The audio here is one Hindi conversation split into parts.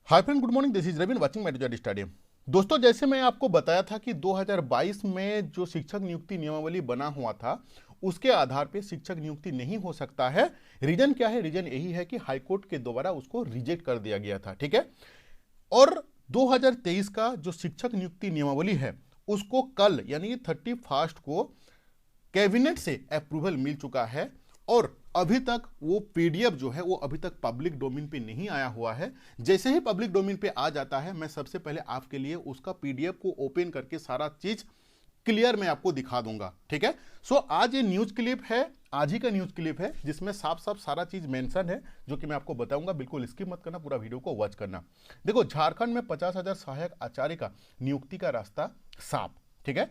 Hi friend, good morning. This is Ravin watching Medizer studio. दोस्तों, जैसे मैं आपको बताया था कि 2022 में जो शिक्षक नियुक्ति नियमावली बना हुआ था उसके आधार पे शिक्षक नियुक्ति नहीं हो सकता है। रीजन क्या है? रीजन यही है कि हाईकोर्ट के द्वारा उसको रिजेक्ट कर दिया गया था। ठीक है। और 2023 का जो शिक्षक नियुक्ति नियमावली है उसको कल यानी 31 को कैबिनेट से अप्रूवल मिल चुका है और अभी तक वो पीडीएफ जो है वो अभी तक पब्लिक डोमेन पे नहीं आया हुआ है। जैसे ही पब्लिक डोमेन पे आ जाता है मैं सबसे पहले आपके लिए उसका पीडीएफ को ओपन करके सारा चीज क्लियर मैं आपको दिखा दूंगा। ठीक है। सो आज ये न्यूज क्लिप है, आज ही का न्यूज क्लिप है जिसमें साफ साफ सारा चीज मेंशन है जो कि मैं आपको बताऊंगा। बिल्कुल स्किप मत करना, पूरा वीडियो को वॉच करना। देखो, झारखंड में 50,000 सहायक आचार्य का नियुक्ति का रास्ता साफ। ठीक है।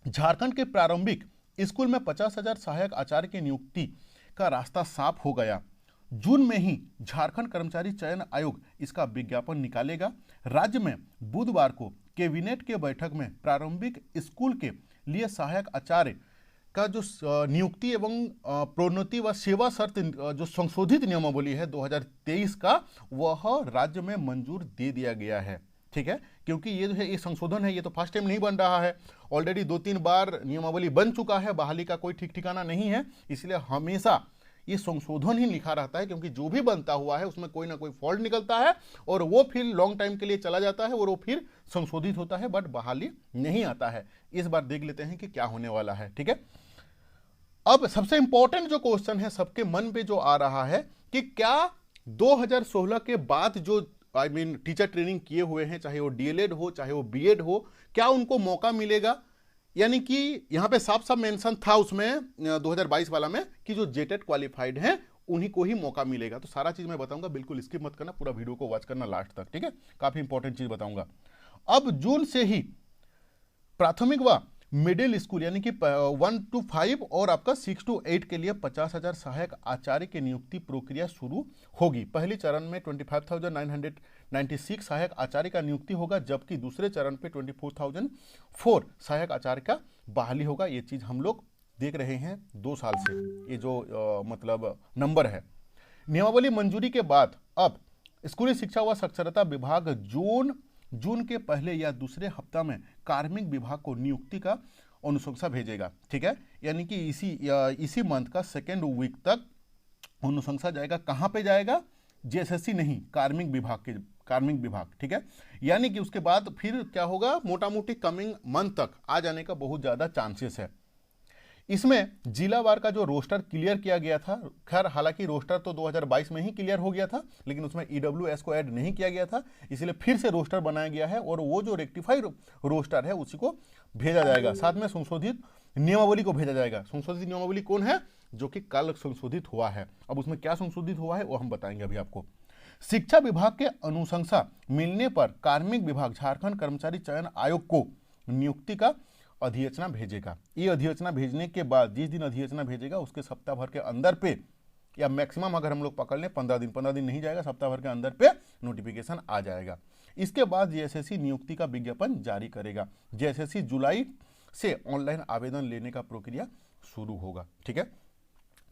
झारखंड के प्रारंभिक स्कूल में 50,000 सहायक आचार्य की नियुक्ति का रास्ता साफ हो गया। जून में ही झारखंड कर्मचारी चयन आयोग इसका विज्ञापन निकालेगा। राज्य में बुधवार को कैबिनेट के बैठक में प्रारंभिक स्कूल के लिए सहायक आचार्य का जो नियुक्ति एवं प्रोन्नति व सेवा शर्त जो संशोधित नियमावली है 2023 का, वह राज्य में मंजूर दे दिया गया है। ठीक है। क्योंकि ये जो है ये संशोधन है, ये तो फर्स्ट टाइम नहीं बन रहा है। ऑलरेडी 2-3 बार नियमावली बन चुका है, बहाली का कोई ठीक ठिकाना नहीं है। इसलिए हमेशा ये संशोधन ही लिखा रहता है, क्योंकि जो भी बनता हुआ है उसमें कोई ना कोई फॉल्ट निकलता है और वो फिर लॉन्ग टाइम के लिए चला जाता है और वो फिर संशोधित होता है, बट बहाली नहीं आता है। इस बार देख लेते हैं कि क्या होने वाला है। ठीक है। अब सबसे इंपॉर्टेंट जो क्वेश्चन है सबके मन पे जो आ रहा है कि क्या 2016 के बाद जो टीचर ट्रेनिंग किए हुए हैं, चाहे वो डीएलएड हो चाहे वो बीएड हो, क्या उनको मौका मिलेगा? यानी कि यहां पे साफ साफ मेंशन था उसमें 2022 वाला में कि जो जेटेट क्वालिफाइड हैं उन्हीं को ही मौका मिलेगा। तो सारा चीज मैं बताऊंगा, बिल्कुल स्किप मत करना, पूरा वीडियो को वॉच करना लास्ट तक। ठीक है। काफी इंपॉर्टेंट चीज बताऊंगा। अब जून से ही प्राथमिक व मिडिल स्कूल यानी कि 1 to 5 और आपका 6 to 8 के लिए 50,000 सहायक आचार्य की नियुक्ति प्रक्रिया शुरू होगी। पहले चरण में 25,996 सहायक आचार्य का नियुक्ति होगा, जबकि दूसरे चरण पे 24,004 सहायक आचार्य का बहाली होगा। ये चीज हम लोग देख रहे हैं 2 साल से, ये जो मतलब नंबर है। नियमावली मंजूरी के बाद अब स्कूली शिक्षा व साक्षरता विभाग जून के पहले या दूसरे हफ्ता में कार्मिक विभाग को नियुक्ति का अनुशंसा भेजेगा। ठीक है। यानी कि इसी मंथ का 2nd वीक तक अनुशंसा जाएगा। कहां पे जाएगा? जेएसएससी नहीं, कार्मिक विभाग। ठीक है। यानी कि उसके बाद फिर क्या होगा, मोटा मोटी कमिंग मंथ तक आ जाने का बहुत ज्यादा चांसेस है। इसमें जिलावार का जो रोस्टर क्लियर किया गया था, खैर हालांकि रोस्टर तो 2022 में ही क्लियर हो गया था, लेकिन उसमें ईडब्ल्यूएस को ऐड नहीं किया गया था, इसलिए फिर से रोस्टर बनाया गया है और वो जो रेक्टिफाइड रोस्टर है उसी को भेजा जाएगा। साथ में संशोधित नियमावली को भेजा जाएगा। संशोधित नियमावली कौन है? जो कि कल संशोधित हुआ है। अब उसमें क्या संशोधित हुआ है वो हम बताएंगे अभी आपको। शिक्षा विभाग के अनुशंसा मिलने पर कार्मिक विभाग झारखंड कर्मचारी चयन आयोग को नियुक्ति का अधिसूचना भेजेगा। ये अधिसूचना भेजने के बाद जिस दिन अधिसूचना भेजेगा उसके सप्ताह भर के अंदर पे, या मैक्सिमम अगर हम लोग पकड़ लें 15 दिन नहीं जाएगा, सप्ताह भर के अंदर पे नोटिफिकेशन आ जाएगा। इसके बाद जेएसएससी नियुक्ति का विज्ञापन जारी करेगा। जेएसएससी जुलाई से ऑनलाइन आवेदन लेने का प्रक्रिया शुरू होगा। ठीक है।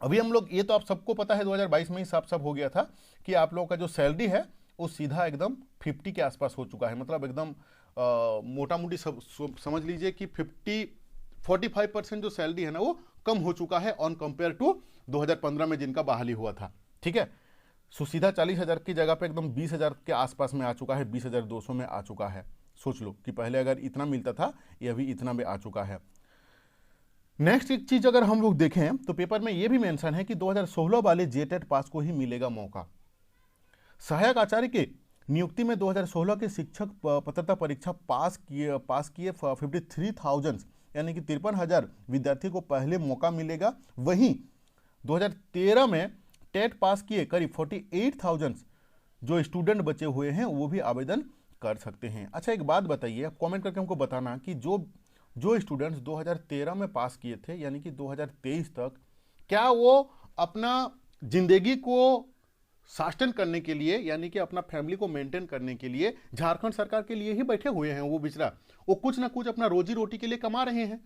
अभी हम लोग, ये तो आप सबको पता है 2022 में ही साफ साफ हो गया था कि आप लोगों का जो सैलरी है वो सीधा एकदम 50 के आसपास हो चुका है। मतलब एकदम मोटा मोटी समझ लीजिए कि 45% जो सैलरी है ना वो कम हो चुका है ऑन कंपेयर टू 2015 में जिनका बहाली हुआ था। ठीक है। सो सीधा 40,000 की जगह पे एकदम 20,000 के आसपास में आ चुका है, 20,200 में आ चुका है। सोच लो कि पहले अगर इतना मिलता था, ये अभी इतना में आ चुका है। नेक्स्ट एक चीज अगर हम लोग देखें तो पेपर में यह भी मेंशन है कि 2016 वाले जेटेट पास को ही मिलेगा मौका। सहायक आचार्य के नियुक्ति में 2016 के शिक्षक पात्रता परीक्षा पास किए 53,000 यानी कि 53,000 विद्यार्थी को पहले मौका मिलेगा। वहीं 2013 में टेट पास किए करीब 48,000 जो स्टूडेंट बचे हुए हैं वो भी आवेदन कर सकते हैं। अच्छा, एक बात बताइए, आप कमेंट करके हमको बताना कि जो स्टूडेंट्स 2013 में पास किए थे यानी कि 2023 तक, क्या वो अपना जिंदगी को सस्टेन करने के लिए यानी कि अपना फैमिली को मेंटेन करने के लिए झारखंड सरकार के लिए ही बैठे हुए हैं? वो बेचारा वो कुछ ना कुछ अपना रोजी रोटी के लिए कमा रहे हैं।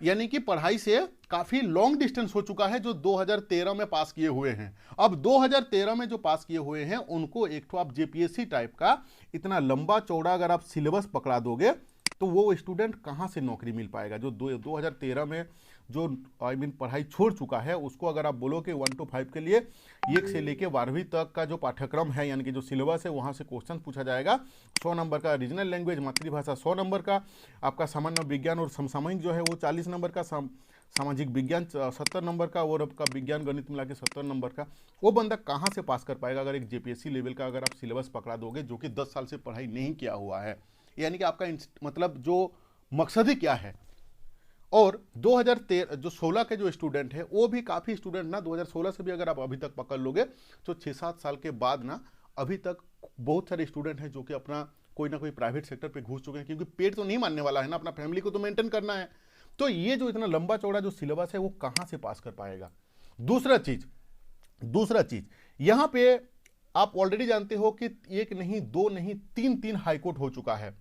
यानी कि पढ़ाई से काफी लॉन्ग डिस्टेंस हो चुका है जो 2013 में पास किए हुए हैं। अब 2013 में जो पास किए हुए हैं उनको एक तो आप जेपीएससी टाइप का इतना लंबा चौड़ा अगर आप सिलेबस पकड़ा दोगे तो वो स्टूडेंट कहां से नौकरी मिल पाएगा जो 2013 में जो पढ़ाई छोड़ चुका है उसको अगर आप बोलो कि 1 to 5 के लिए 1 से लेके 12वीं तक का जो पाठ्यक्रम है यानी कि जो सिलेबस है वहां से क्वेश्चन पूछा जाएगा। 100 नंबर का रीजनल लैंग्वेज मातृभाषा 100 नंबर का, आपका सामान्य विज्ञान और समसामयिक जो है वो 40 नंबर का, सामाजिक विज्ञान 70 नंबर का और आपका विज्ञान गणित मिला के 70 नंबर का। वो बंदा कहाँ से पास कर पाएगा अगर एक जेपीएससी लेवल का अगर आप सिलेबस पकड़ा दोगे जो कि 10 साल से पढ़ाई नहीं किया हुआ है। यानी कि आपका मतलब जो मकसद ही क्या है। और 2013 जो 16 के जो स्टूडेंट है वो भी काफ़ी स्टूडेंट ना 2016 से भी अगर आप अभी तक पकड़ लोगे तो 6-7 साल के बाद ना अभी तक बहुत सारे स्टूडेंट हैं जो कि अपना कोई ना कोई प्राइवेट सेक्टर पे घुस चुके हैं क्योंकि पेट तो नहीं मानने वाला है ना, अपना फैमिली को तो मेंटेन करना है। तो ये जो इतना लंबा चौड़ा जो सिलेबस है वो कहाँ से पास कर पाएगा। दूसरा चीज यहाँ पे आप ऑलरेडी जानते हो कि 1 नहीं 2 नहीं 3 हाईकोर्ट हो चुका है,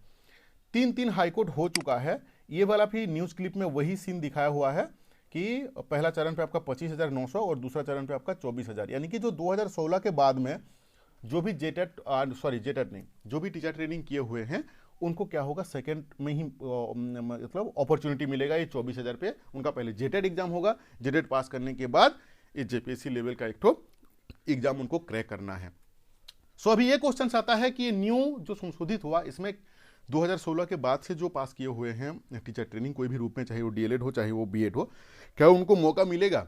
3 हाईकोर्ट हो चुका है। ये वाला भी न्यूज क्लिप में वही सीन दिखाया हुआ है कि पहला चरण पे आपका 25,900 और दूसरा चरण पे आपका 24,000। यानी कि जो 2016 के बाद में जो भी जेटेट नहीं जो भी टीचर ट्रेनिंग किए हुए हैं उनको क्या होगा सेकंड में ही मतलब अपॉर्चुनिटी मिलेगा ये 24,000 पे। उनका पहले जेटेट एग्जाम होगा, जेटेट पास करने के बाद ये जेपीएससी लेवल का एक तो एग्जाम उनको क्रैक करना है। सो अभी ये क्वेश्चन आता है कि ये न्यू जो संशोधित हुआ इसमें 2016 के बाद से जो पास किए हुए हैं टीचर ट्रेनिंग कोई भी रूप में, चाहे वो डीएलएड हो चाहे वो बीएड हो, क्या उनको मौका मिलेगा?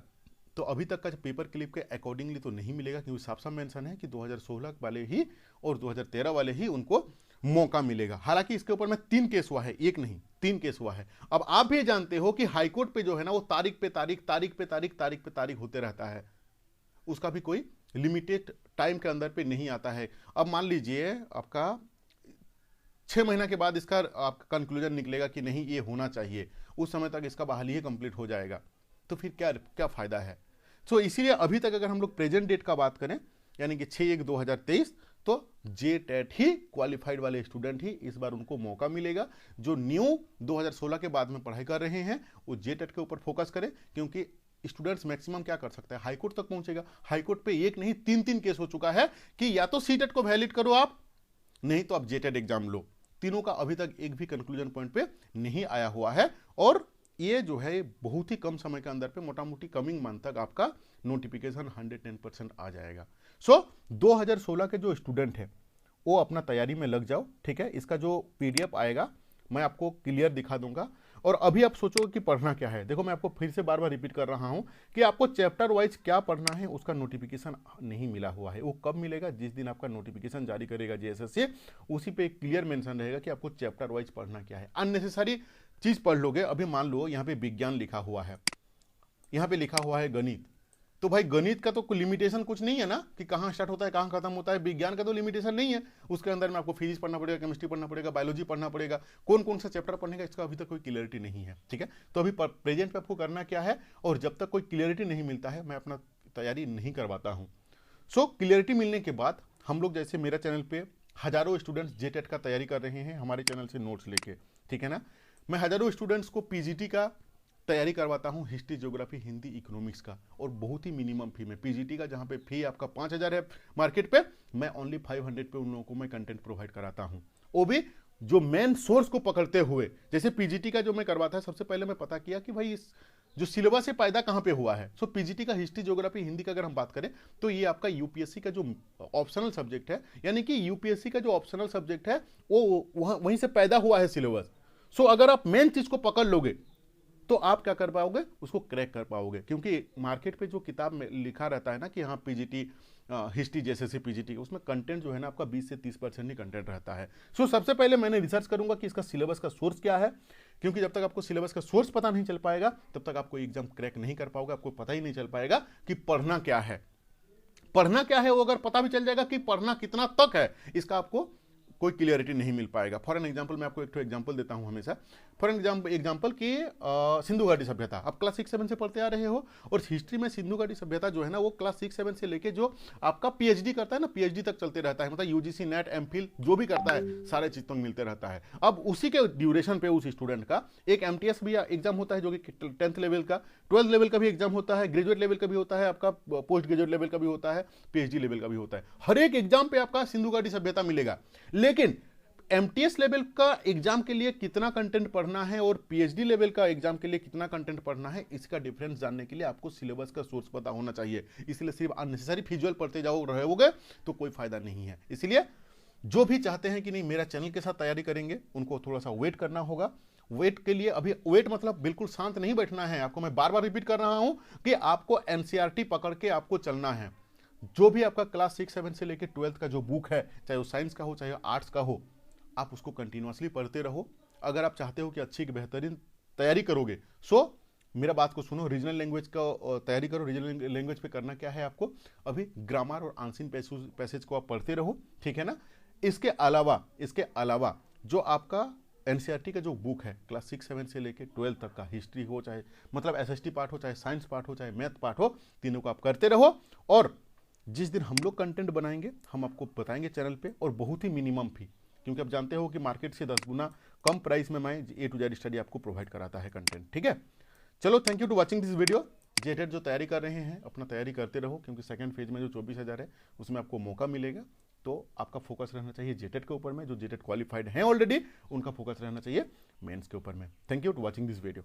तो अभी तक का पेपर क्लिप के अकॉर्डिंगली तो नहीं मिलेगा क्योंकि साफ साफ मेंशन है कि 2016 वाले ही और 2013 वाले ही उनको मौका मिलेगा। हालांकि इसके ऊपर में 3 केस हुआ है, 1 नहीं 3 केस हुआ है। अब आप भी जानते हो कि हाईकोर्ट पे जो है ना वो तारीख पे तारीख होते रहता है, उसका भी कोई लिमिटेड टाइम के अंदर पे नहीं आता है। अब मान लीजिए आपका 6 महीना के बाद इसका आपका कंक्लूजन निकलेगा कि नहीं ये होना चाहिए, उस समय तक इसका बहाली ही कंप्लीट हो जाएगा, तो फिर क्या फायदा है। सो इसीलिए अभी तक अगर हम लोग प्रेजेंट डेट का बात करें यानी कि 6/1/2023 तो जेटेट ही क्वालिफाइड वाले स्टूडेंट ही इस बार उनको मौका मिलेगा। जो न्यू 2016 के बाद में पढ़ाई कर रहे हैं वो जेटेट के ऊपर फोकस करें क्योंकि स्टूडेंट्स मैक्सिमम क्या कर सकता है, हाईकोर्ट तक पहुंचेगा। हाईकोर्ट पे 1 नहीं 3 केस हो चुका है कि या तो सीटेट को वैलिड करो आप, नहीं तो आप जेटेट एग्जाम लो। तीनों का अभी तक एक भी कंक्लूजन पॉइंट पे नहीं आया हुआ है और ये जो है बहुत ही कम समय के अंदर पे मोटा मोटी कमिंग मंथ तक आपका नोटिफिकेशन 110% आ जाएगा। सो 2016 के जो स्टूडेंट है वो अपना तैयारी में लग जाओ, ठीक है। इसका जो पीडीएफ आएगा मैं आपको क्लियर दिखा दूंगा। और अभी आप सोचो कि पढ़ना क्या है, देखो मैं आपको फिर से बार बार रिपीट कर रहा हूं कि आपको चैप्टर वाइज क्या पढ़ना है उसका नोटिफिकेशन नहीं मिला हुआ है। वो कब मिलेगा? जिस दिन आपका नोटिफिकेशन जारी करेगा जेएसएससी, उसी पे क्लियर मेंशन रहेगा कि आपको चैप्टर वाइज पढ़ना क्या है। अननेसेसरी चीज पढ़ लोगे। अभी मान लो यहाँ पे विज्ञान लिखा हुआ है, यहाँ पे लिखा हुआ है गणित, तो भाई गणित का तो कोई लिमिटेशन कुछ नहीं है ना कि कहाँ स्टार्ट होता है कहाँ खत्म होता है। विज्ञान का तो लिमिटेशन नहीं है, उसके अंदर में आपको फिजिक्स पढ़ना पड़ेगा, केमिस्ट्री पढ़ना पड़ेगा, बायोलॉजी पढ़ना पड़ेगा। कौन कौन सा चैप्टर पढ़ने का इसका अभी तक कोई क्लियरिटी नहीं है, ठीक है। तो अभी प्रेजेंट पे आपको करना क्या है और जब तक कोई क्लियरिटी नहीं मिलता है मैं अपना तैयारी नहीं करवाता हूँ। सो क्लियरिटी मिलने के बाद हम लोग जैसे मेरा चैनल पे हजारों स्टूडेंट्स जेटेट का तैयारी कर रहे हैं हमारे चैनल से नोट्स लेके, ठीक है ना। मैं हजारों स्टूडेंट्स को पीजीटी का तैयारी करवाता हूँ, हिस्ट्री, ज्योग्राफी, हिंदी, इकोनॉमिक्स का, और बहुत ही मिनिमम फी में। पीजीटी का जहाँ पे फी आपका 5,000 है मार्केट पे, मैं ओनली 500 पे उन लोगों को मैं कंटेंट प्रोवाइड कराता हूँ, वो भी जो मेन सोर्स को पकड़ते हुए। जैसे पीजीटी का जो मैं करवाता है सबसे पहले मैं पता किया कि भाई इस जो सिलेबस है पैदा कहाँ पे हुआ है। सो पीजीटी का हिस्ट्री, ज्योग्राफी, हिंदी का अगर हम बात करें तो ये आपका यूपीएससी का जो ऑप्शनल सब्जेक्ट है, यानी कि यूपीएससी का जो ऑप्शनल सब्जेक्ट है वो वहीं से पैदा हुआ है सिलेबस। सो अगर आप मेन चीज को पकड़ लोगे तो आप क्या कर पाओगे, उसको क्रैक कर पाओगे। क्योंकि मार्केट पे जो किताब में लिखा रहता है ना कि हाँ पीजीटी हिस्ट्री जैसे पीजीटी, उसमें कंटेंट जो है ना आपका 20 से 30% ही कंटेंट रहता है। सो सबसे पहले मैंने रिसर्च करूंगा कि इसका सिलेबस का सोर्स क्या है, क्योंकि जब तक आपको सिलेबस का सोर्स पता नहीं चल पाएगा तब तक आपको एग्जाम क्रैक नहीं कर पाओगे। आपको पता ही नहीं चल पाएगा कि पढ़ना क्या है। पढ़ना क्या है वो अगर पता भी चल जाएगा कि पढ़ना कितना तक है, इसका आपको कोई क्लियरिटी नहीं मिल पाएगा। फॉर एन एग्जाम्पल मैं आपको एक एग्जाम्पल देता हूं हमेशा। फॉर एन एग्जाम्पल कि सिंधु घाटी सभ्यता आप क्लास 6-7 से पढ़ते आ रहे हो, और हिस्ट्री में सिंधु घाटी सभ्यता जो है ना वो क्लास 6-7 से लेके जो आपका पीएचडी करता है ना, पीएचडी तक चलते रहता है, मतलब यूजीसी नेट एमफिल जो भी करता है सारे चीज तो मिलते रहता है। अब उसी के ड्यूरेशन पे उस स्टूडेंट का एक एमटीएस भी एग्जाम होता है जो कि 10th लेवल का, 12th लेवल का भी एग्जाम होता है, ग्रेजुएट लेवल का भी होता है, आपका पोस्ट ग्रेजुएट लेवल का भी होता है, पीएचडी लेवल का भी होता है। हर एक एग्जाम पे आपका सिंधु घाटी सभ्यता मिलेगा। लेकिन एमटीएस लेवल का एग्जाम के लिए कितना कंटेंट पढ़ना है और पीएचडी लेवल का एग्जाम के लिए कितना कंटेंट पढ़ना है, इसका डिफरेंस जानने के लिए आपको सिलेबस का सोर्स पता होना चाहिए। इसलिए सिर्फ अननेसेसरी फिजिकल पढ़ते जाओ रहोगे तो कोई फायदा नहीं है। इसलिए जो भी चाहते हैं कि नहीं मेरा चैनल के साथ तैयारी करेंगे, उनको थोड़ा सा वेट करना होगा। वेट के लिए अभी वेट मतलब बिल्कुल शांत नहीं बैठना है आपको। मैं बार बार रिपीट कर रहा हूं कि आपको एनसीईआरटी पकड़ के आपको चलना है। जो भी आपका क्लास 6-7 से लेकर 12th का जो बुक है, चाहे वो साइंस का हो चाहे आर्ट्स का हो, आप उसको कंटिन्यूअसली पढ़ते रहो। अगर आप चाहते हो कि अच्छी बेहतरीन तैयारी करोगे, सो मेरा बात को सुनो, रीजनल लैंग्वेज का तैयारी करो। रीजनल लैंग्वेज पे करना क्या है आपको, अभी ग्रामर और आंशिक पैसेज को आप पढ़ते रहो, ठीक है ना। इसके अलावा जो आपका एनसीईआरटी का जो बुक है क्लास 6-7 से लेके 12 तक का, हिस्ट्री हो चाहे मतलब एसएसटी पार्ट हो, चाहे साइंस पार्ट हो, चाहे मैथ पार्ट हो, तीनों को आप करते रहो। और जिस दिन हम लोग कंटेंट बनाएंगे हम आपको बताएंगे चैनल पे, और बहुत ही मिनिमम फी, क्योंकि आप जानते हो कि मार्केट से 10 गुना कम प्राइस में मैं ए टू जेड स्टडी आपको प्रोवाइड कराता है कंटेंट, ठीक है। चलो, thank you to watching this video. जेटेड जो तैयारी कर रहे हैं अपना तैयारी करते रहो, क्योंकि सेकंड फेज में जो 24,000 है उसमें आपको मौका मिलेगा। तो आपका फोकस रहना चाहिए जेटेड के ऊपर में। जो जेटेड क्वालिफाइड हैं ऑलरेडी उनका फोकस रहना चाहिए मेंस के ऊपर में। Thank you to watching this video.